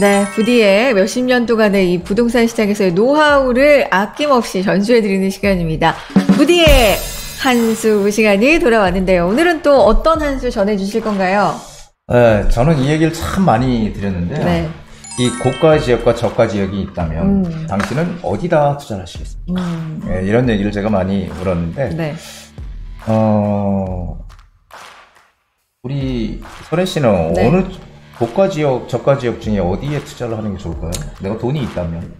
네, 부디의 몇십 년 동안의 이 부동산 시장에서의 노하우를 아낌없이 전수해드리는 시간입니다. 부디의 한수 시간이 돌아왔는데요. 오늘은 또 어떤 한수 전해주실 건가요? 네, 저는 이 얘기를 참 많이 드렸는데요. 네. 이 고가 지역과 저가 지역이 있다면 당신은 어디다 투자를 하시겠습니까? 네, 이런 얘기를 제가 많이 물었는데 네. 우리 설혜 씨는 네. 어느 고가 지역, 저가 지역 중에 어디에 투자를 하는 게 좋을까요? 내가 돈이 있다면.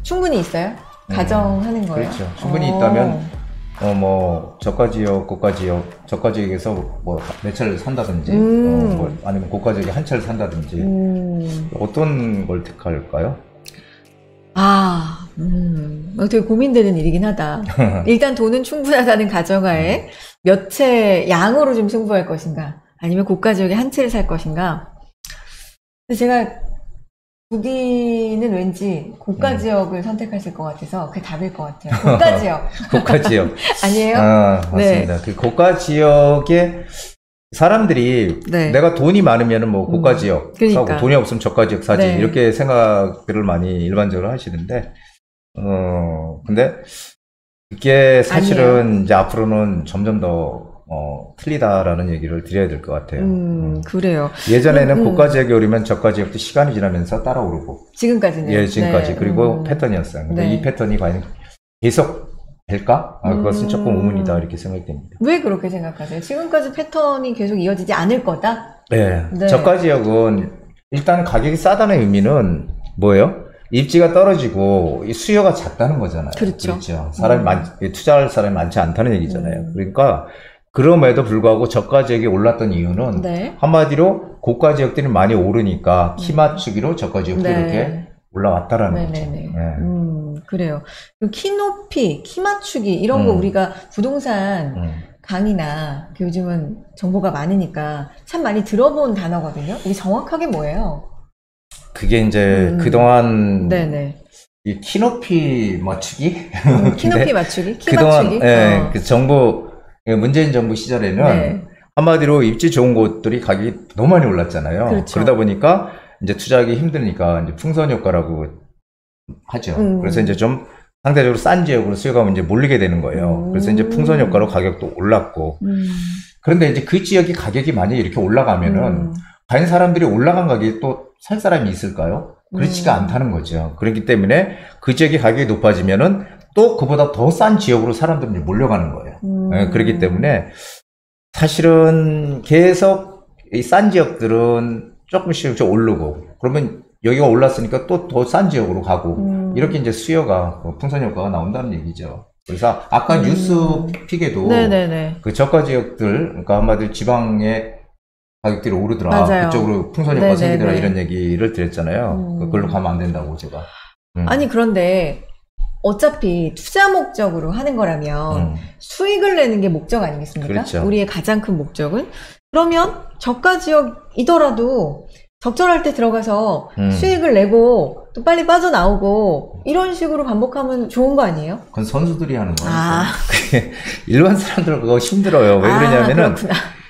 충분히 있어요? 가정하는 거예요? 그렇죠. 충분히 있다면, 저가 지역, 고가 지역, 저가 지역에서 몇 채를 산다든지, 아니면 고가 지역에 한 채를 산다든지, 어떤 걸 택할까요? 되게 고민되는 일이긴 하다. 일단 돈은 충분하다는 가정하에 몇 채 양으로 좀 승부할 것인가? 아니면 고가 지역에 한 채를 살 것인가? 근데 제가 부디는 왠지 고가 지역을 선택하실 것 같아서 그게 답일 것 같아요. 고가 지역. 고가 지역. 아니에요? 맞습니다. 네. 그 고가 지역에 사람들이 네. 내가 돈이 많으면 뭐 고가 지역 그러니까. 사고 돈이 없으면 저가 지역 사지 네. 이렇게 생각들을 많이 일반적으로 하시는데 근데 그게 사실은 아니에요. 이제 앞으로는 점점 더 틀리다라는 얘기를 드려야 될 것 같아요. 그래요. 예전에는 고가 지역이 오르면 저가 지역도 시간이 지나면서 따라오르고. 지금까지는. 예, 지금까지. 네. 그리고 패턴이었어요. 근데 네. 이 패턴이 과연 계속 될까? 그것은 조금 의문이다, 이렇게 생각이 됩니다. 왜 그렇게 생각하세요? 지금까지 패턴이 계속 이어지지 않을 거다? 네. 네. 저가 지역은 일단 가격이 싸다는 의미는 뭐예요? 입지가 떨어지고 수요가 작다는 거잖아요. 그렇죠. 그렇죠. 투자할 사람이 많지 않다는 얘기잖아요. 그러니까 그럼에도 불구하고 저가 지역이 올랐던 이유는 네. 한마디로 고가 지역들이 많이 오르니까 키 맞추기로 저가 지역도 네. 이렇게 올라왔다라는 거죠. 네. 그래요. 키 높이, 키 맞추기 이런 거 우리가 부동산 강의나 요즘은 정보가 많으니까 참 많이 들어본 단어거든요. 이게 정확하게 뭐예요? 그게 이제 그동안 이 키 높이 맞추기? 키 높이 맞추기? 키 그동안, 맞추기? 예, 그 문재인 정부 시절에는 네. 한마디로 입지 좋은 곳들이 가격이 너무 많이 올랐잖아요. 그렇죠. 그러다 보니까 이제 투자하기 힘드니까 이제 풍선 효과라고 하죠. 그래서 이제 좀 상대적으로 싼 지역으로 수요가 이제 몰리게 되는 거예요. 그래서 이제 풍선 효과로 가격도 올랐고. 그런데 이제 그 지역이 가격이 만약에 이렇게 올라가면은 과연 사람들이 올라간 가격에 또 살 사람이 있을까요? 그렇지가 않다는 거죠. 그렇기 때문에 그 지역의 가격이 높아지면은 또 그보다 더 싼 지역으로 사람들이 몰려가는 거예요. 네, 그렇기 때문에 사실은 계속 이 싼 지역들은 조금씩 오르고 그러면 여기가 올랐으니까 또 더 싼 지역으로 가고 이렇게 이제 수요가 풍선 효과가 나온다는 얘기죠. 그래서 아까 뉴스 픽에도 그 저가 지역들 그러니까 한마디로 지방의 가격들이 오르더라. 맞아요. 그쪽으로 풍선 효과 생기더라 이런 얘기를 드렸잖아요. 그걸로 가면 안 된다고 제가. 아니 그런데 어차피 투자 목적으로 하는 거라면 수익을 내는 게 목적 아니겠습니까? 그렇죠. 우리의 가장 큰 목적은. 그러면 저가 지역이더라도 적절할 때 들어가서 수익을 내고 또 빨리 빠져나오고 이런 식으로 반복하면 좋은 거 아니에요? 그건 선수들이 하는 거예요. 일반 사람들은 그거 힘들어요. 왜 그러냐면은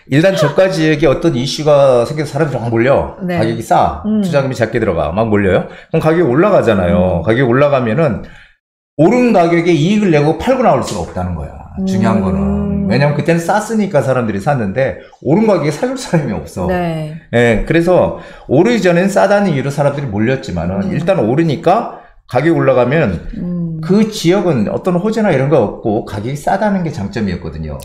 일단 저가 지역에 어떤 이슈가 생겨서 사람들이 막 몰려. 네. 가격이 싸. 투자금이 작게 들어가. 막 몰려요. 그럼 가격이 올라가잖아요. 가격이 올라가면은 오른 가격에 이익을 내고 팔고 나올 수가 없다는 거야. 중요한 거는. 왜냐면 그때는 쌌으니까 사람들이 샀는데 오른 가격에 사줄 사람이 없어. 네. 네. 그래서 오르기 전엔 싸다는 이유로 사람들이 몰렸지만은 일단 오르니까 가격이 올라가면 그 지역은 어떤 호재나 이런 거 없고 가격이 싸다는 게 장점이었거든요.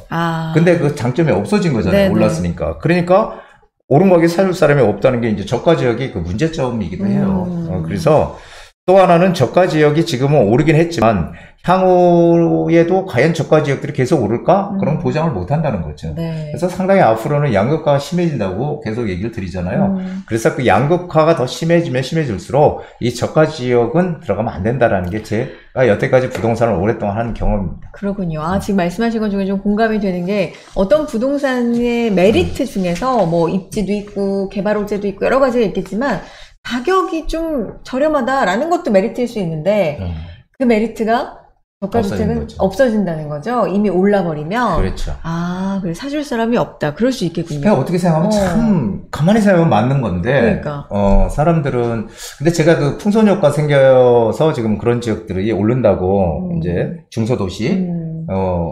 근데 그 장점이 없어진 거잖아요. 네네. 올랐으니까. 그러니까 오른 가격에 사줄 사람이 없다는 게 이제 저가 지역이 그 문제점이기도 해요. 그래서 또 하나는 저가 지역이 지금은 오르긴 했지만 향후에도 과연 저가 지역들이 계속 오를까? 그런 보장을 못 한다는 거죠. 네. 그래서 상당히 앞으로는 양극화가 심해진다고 계속 얘기를 드리잖아요. 그래서 그 양극화가 더 심해지면 심해질수록 이 저가 지역은 들어가면 안 된다라는 게 제가 여태까지 부동산을 오랫동안 한 경험입니다. 그렇군요. 지금 말씀하신 것 중에 좀 공감이 되는 게 어떤 부동산의 메리트 중에서 뭐 입지도 있고 개발 호재도 있고 여러 가지가 있겠지만 가격이 좀 저렴하다라는 것도 메리트일 수 있는데 그 메리트가 저가주택은 없어진다는 거죠? 이미 올라버리면? 그렇죠. 아, 그래. 사줄 사람이 없다. 그럴 수 있겠군요. 그냥 어떻게 생각하면 참, 가만히 생각하면 맞는 건데. 그러니까. 사람들은, 근데 제가 그 풍선효과 생겨서 지금 그런 지역들이 오른다고, 이제 중소도시,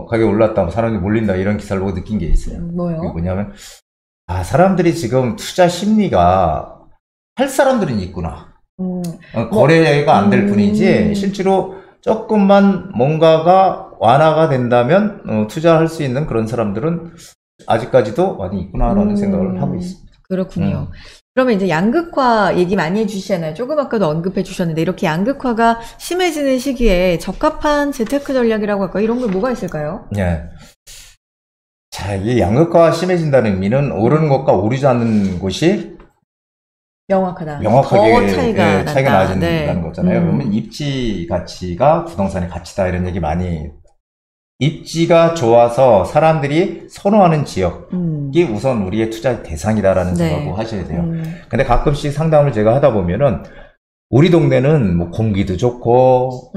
가격이 올랐다, 사람들이 몰린다, 이런 기사를 보고 느낀 게 있어요. 뭐요? 그게 뭐냐면, 사람들이 지금 투자 심리가 할 사람들은 있구나. 거래가 안 될 뿐이지, 실제로 조금만 뭔가가 완화가 된다면 투자할 수 있는 그런 사람들은 아직까지도 많이 있구나라는 생각을 하고 있습니다. 그렇군요. 그러면 이제 양극화 얘기 많이 해주시잖아요. 조금 아까도 언급해 주셨는데 이렇게 양극화가 심해지는 시기에 적합한 재테크 전략이라고 할까 이런 게 뭐가 있을까요? 네. 자, 이 양극화가 심해진다는 의미는 오르는 것과 오르지 않는 곳이 명확하게 더 차이가 나아진다는 거잖아요. 그러면 입지 가치가 부동산의 가치다 이런 얘기 많이. 입지가 좋아서 사람들이 선호하는 지역이 우선 우리의 투자의 대상이다라는 생각을 하셔야 돼요. 근데 가끔씩 상담을 제가 하다 보면은 우리 동네는 뭐 공기도 좋고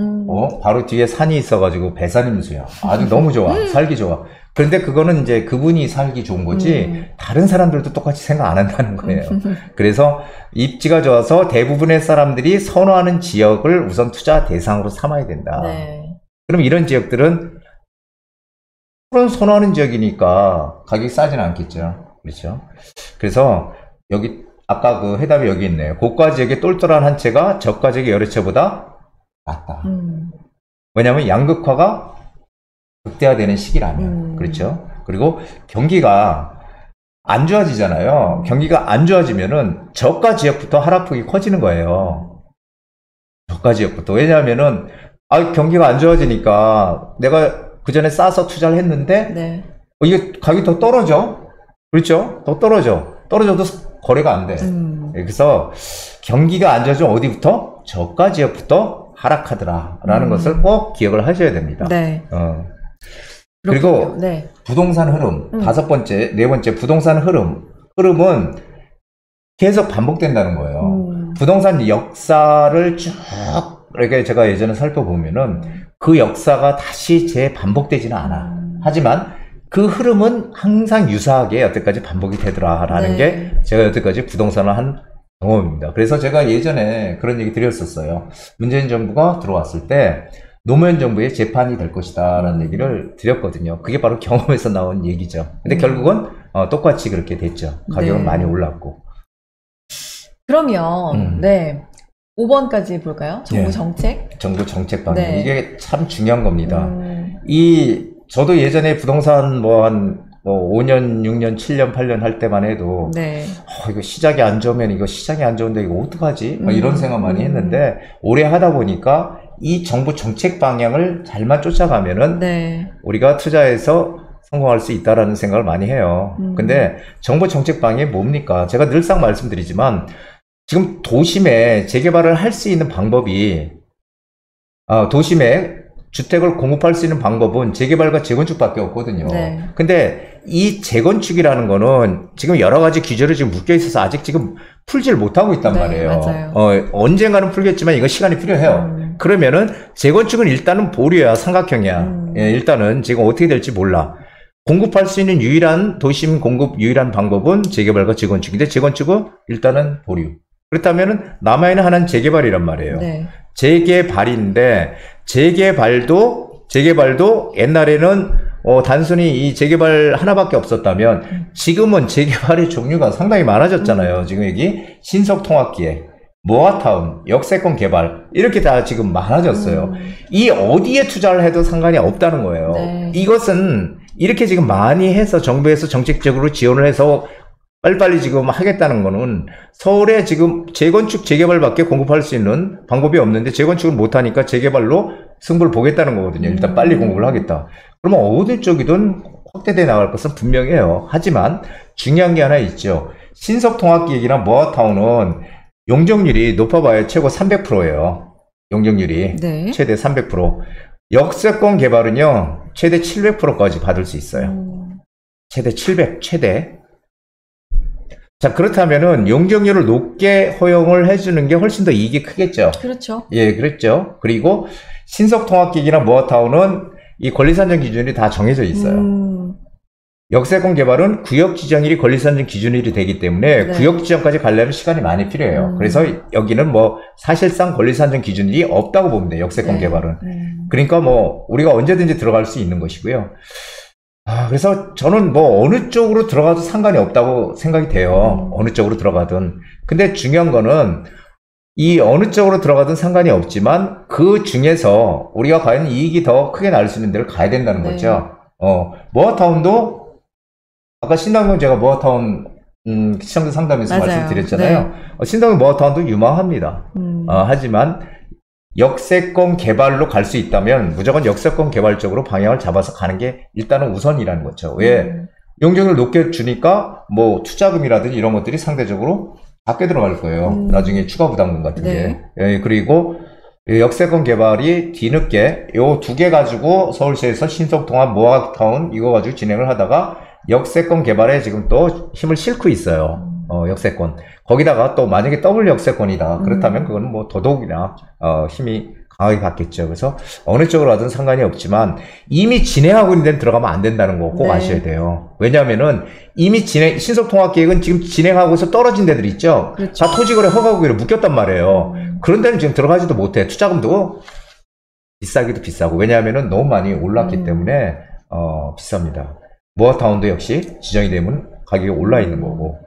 바로 뒤에 산이 있어가지고 배산임수야. 아주 너무 좋아. 살기 좋아. 그런데 그거는 이제 그분이 살기 좋은 거지 다른 사람들도 똑같이 생각 안 한다는 거예요. 그래서 입지가 좋아서 대부분의 사람들이 선호하는 지역을 우선 투자 대상으로 삼아야 된다. 네. 그럼 이런 지역들은 그런 선호하는 지역이니까 가격이 싸진 않겠죠. 그렇죠? 그래서 여기 아까 그 해답이 여기 있네요. 고가 지역의 똘똘한 한 채가 저가 지역의 여러 채보다 낫다. 왜냐하면 양극화가 극대화되는 시기라면. 그렇죠? 그리고 경기가 안 좋아지잖아요. 경기가 안 좋아지면은 저가 지역부터 하락폭이 커지는 거예요. 저가 지역부터. 왜냐하면은 경기가 안 좋아지니까 내가 그 전에 싸서 투자를 했는데 네. 이게 가격이 더 떨어져. 그렇죠? 더 떨어져도 거래가 안 돼. 그래서 경기가 안 좋아지면 어디부터? 저가 지역부터 하락하더라라는 것을 꼭 기억을 하셔야 됩니다. 네. 그리고 네. 부동산 흐름, 네 번째 부동산 흐름은 계속 반복된다는 거예요. 부동산 역사를 쭉 이렇게 제가 예전에 살펴보면은 그 역사가 다시 재반복되지는 않아. 하지만 그 흐름은 항상 유사하게 여태까지 반복이 되더라라는 게 제가 여태까지 부동산을 한 경험입니다. 그래서 제가 예전에 그런 얘기 드렸었어요. 문재인 정부가 들어왔을 때 노무현 정부의 재판이 될 것이다 라는 얘기를 드렸거든요. 그게 바로 경험에서 나온 얘기죠. 근데 결국은 똑같이 그렇게 됐죠. 가격은 많이 올랐고. 그러면 네 5번까지 볼까요? 정부 정책? 정부 정책 방향. 이게 참 중요한 겁니다. 저도 예전에 부동산 한 5년, 6년, 7년, 8년 할 때만 해도 이거 시장이 안 좋으면 이거 시장이 안 좋은데 이거 어떡하지? 이런 생각 많이 했는데 오래 하다 보니까 이 정부 정책 방향을 잘만 쫓아가면은 우리가 투자해서 성공할 수 있다라는 생각을 많이 해요. 근데 정부 정책 방향이 뭡니까? 제가 늘상 말씀드리지만 지금 도심에 재개발을 할 수 있는 방법이 도심에 주택을 공급할 수 있는 방법은 재개발과 재건축밖에 없거든요. 근데 이 재건축이라는 거는 지금 여러 가지 규제로 지금 묶여 있어서 아직 지금 풀지를 못하고 있단 말이에요. 맞아요. 언젠가는 풀겠지만 이거 시간이 필요해요. 그러면은 재건축은 일단은 보류야, 삼각형이야. 일단은 지금 어떻게 될지 몰라. 공급할 수 있는 유일한 도심 공급 유일한 방법은 재개발과 재건축인데 재건축은 일단은 보류. 그렇다면은 남아있는 하나는 재개발이란 말이에요. 재개발인데 재개발도 옛날에는 단순히 이 재개발 하나밖에 없었다면 지금은 재개발의 종류가 상당히 많아졌잖아요. 지금 여기 신속통합기획, 모아타운, 역세권 개발 이렇게 다 지금 많아졌어요. 이 어디에 투자를 해도 상관이 없다는 거예요. 이것은 이렇게 지금 많이 해서 정부에서 정책적으로 지원을 해서 빨리빨리 지금 하겠다는 거는 서울에 지금 재건축, 재개발밖에 공급할 수 있는 방법이 없는데 재건축을 못하니까 재개발로 승부를 보겠다는 거거든요. 일단 빨리 공급을 하겠다. 그러면 어느 쪽이든 확대돼 나갈 것은 분명해요. 하지만 중요한 게 하나 있죠. 신속통합기획이나 모아타운은 용적률이 높아봐야 최고 300%예요. 용적률이 최대 300%. 역세권 개발은요 최대 700%까지 받을 수 있어요. 최대 700, 최대. 자, 그렇다면은 용적률을 높게 허용을 해주는 게 훨씬 더 이익이 크겠죠. 그렇죠. 예, 그랬죠. 그리고 신속통합기기나 모아타운은 이 권리산정 기준이 다 정해져 있어요. 역세권 개발은 구역 지정일이 권리산정 기준일이 되기 때문에 네. 구역 지정까지 가려면 시간이 많이 필요해요. 그래서 여기는 뭐 사실상 권리산정 기준일이 없다고 보면 돼요. 역세권 네. 개발은. 그러니까 뭐 우리가 언제든지 들어갈 수 있는 것이고요. 그래서 저는 뭐 어느 쪽으로 들어가도 상관이 없다고 생각이 돼요. 어느 쪽으로 들어가든. 근데 중요한 거는 이 어느 쪽으로 들어가든 상관이 없지만 그 중에서 우리가 과연 이익이 더 크게 날 수 있는 데를 가야 된다는 네. 거죠. 모아타운도 아까 신당동 제가 모아타운 시청자 상담에서 맞아요. 말씀드렸잖아요. 네. 신당동 모아타운도 유망합니다. 하지만 역세권 개발로 갈 수 있다면 무조건 역세권 개발 쪽으로 방향을 잡아서 가는 게 일단은 우선이라는 거죠. 왜? 용적률을 높게 주니까 뭐 투자금이라든지 이런 것들이 상대적으로 작게 들어갈 거예요. 나중에 추가 부담금 같은 네. 게. 예, 그리고 역세권 개발이 뒤늦게 요 두 개 가지고 서울시에서 신속통합 모아타운 이거 가지고 진행을 하다가 역세권 개발에 지금 또 힘을 싣고 있어요. 역세권. 거기다가 또 만약에 더블 역세권이다. 그렇다면 그거는 뭐 더더욱이나 힘이 강하게 받겠죠. 그래서 어느 쪽으로 하든 상관이 없지만 이미 진행하고 있는 데는 들어가면 안 된다는 거 꼭 네. 아셔야 돼요. 왜냐하면은 이미 신속통합계획은 지금 진행하고서 떨어진 데들 있죠. 그렇죠. 다 토지거래 허가구역에 묶였단 말이에요. 그런 데는 지금 들어가지도 못해. 투자금도 비싸기도 비싸고. 왜냐하면은 너무 많이 올랐기 때문에 비쌉니다. 모아타운도 역시 지정이 되면 가격이 올라 있는 거고.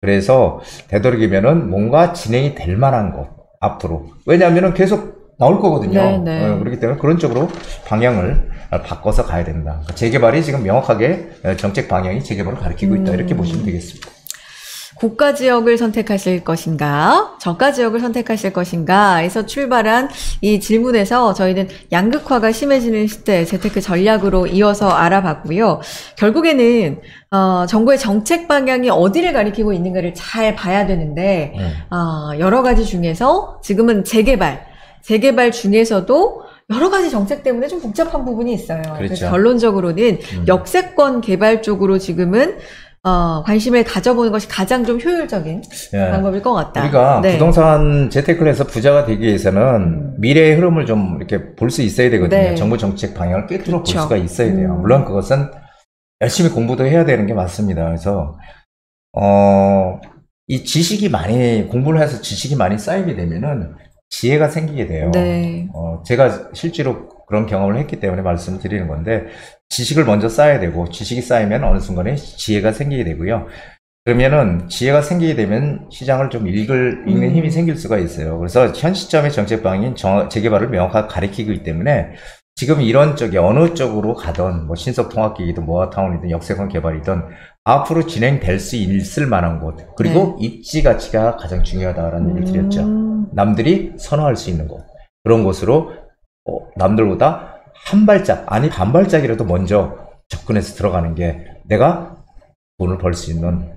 그래서 되도록이면은 뭔가 진행이 될 만한 것 앞으로. 왜냐하면은 계속 나올 거거든요. 네, 네. 그렇기 때문에 그런 쪽으로 방향을 바꿔서 가야 된다. 재개발이 지금 명확하게 정책 방향이 재개발을 가리키고 있다. 이렇게 보시면 되겠습니다. 고가 지역을 선택하실 것인가, 저가 지역을 선택하실 것인가에서 출발한 이 질문에서 저희는 양극화가 심해지는 시대 재테크 전략으로 이어서 알아봤고요. 결국에는 정부의 정책 방향이 어디를 가리키고 있는가를 잘 봐야 되는데 여러 가지 중에서 지금은 재개발 중에서도 여러 가지 정책 때문에 좀 복잡한 부분이 있어요. 그렇죠. 그래서 결론적으로는 역세권 개발 쪽으로 지금은 관심을 가져보는 것이 가장 좀 효율적인 방법일 것 같다. 우리가 네. 부동산 재테크를 해서 부자가 되기 위해서는 미래의 흐름을 좀 이렇게 볼 수 있어야 되거든요. 네. 정부 정책 방향을 꿰뚫어 그렇죠. 볼 수가 있어야 돼요. 물론 그것은 열심히 공부도 해야 되는 게 맞습니다. 그래서 이 지식이 많이 공부를 해서 지식이 많이 쌓이게 되면은 지혜가 생기게 돼요. 네. 제가 실제로 그런 경험을 했기 때문에 말씀을 드리는 건데 지식을 먼저 쌓아야 되고 지식이 쌓이면 어느 순간에 지혜가 생기게 되고요. 그러면은 지혜가 생기게 되면 시장을 좀 읽는 힘이 생길 수가 있어요. 그래서 현 시점의 정책 방향인 재개발을 명확하게 가리키기 때문에 지금 이런 쪽에 어느 쪽으로 가든 뭐 신속통합기기든 모아타운이든 역세권 개발이든 앞으로 진행될 수 있을 만한 곳 그리고 네. 입지 가치가 가장 중요하다라는 얘기를 드렸죠. 남들이 선호할 수 있는 곳 그런 곳으로 남들보다 한 발짝 아니 반 발짝이라도 먼저 접근해서 들어가는 게 내가 돈을 벌 수 있는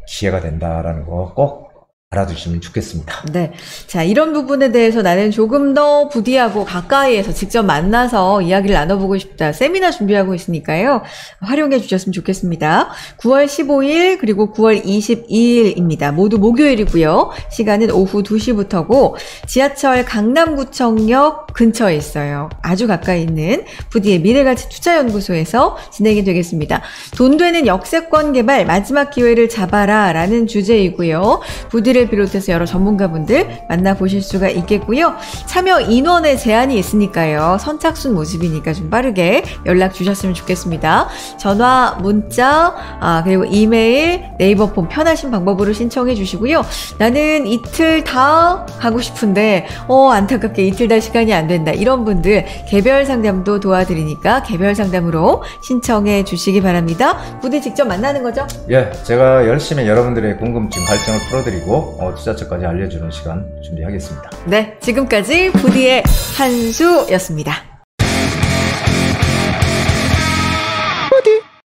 기회가 된다라는 거 꼭 알아두시면 좋겠습니다. 네. 자, 이런 부분에 대해서 나는 조금 더 부디하고 가까이에서 직접 만나서 이야기를 나눠보고 싶다. 세미나 준비하고 있으니까요. 활용해 주셨으면 좋겠습니다. 9월 15일 그리고 9월 22일입니다. 모두 목요일이고요. 시간은 오후 2시부터고 지하철 강남구청역 근처에 있어요. 아주 가까이 있는 부디의 미래가치투자연구소에서 진행이 되겠습니다. 돈 되는 역세권 개발 마지막 기회를 잡아라 라는 주제이고요. 부디를 비롯해서 여러 전문가분들 만나보실 수가 있겠고요. 참여 인원의 제한이 있으니까요. 선착순 모집이니까 좀 빠르게 연락 주셨으면 좋겠습니다. 전화, 문자, 그리고 이메일, 네이버 폼 편하신 방법으로 신청해 주시고요. 나는 이틀 다 가고 싶은데 안타깝게 이틀 다 시간이 안 된다. 이런 분들 개별 상담도 도와드리니까 개별 상담으로 신청해 주시기 바랍니다. 부디 직접 만나는 거죠? 예, 제가 열심히 여러분들의 궁금증, 갈증을 풀어드리고 투자처까지 알려주는 시간 준비하겠습니다. 네, 지금까지 부디의 한수였습니다.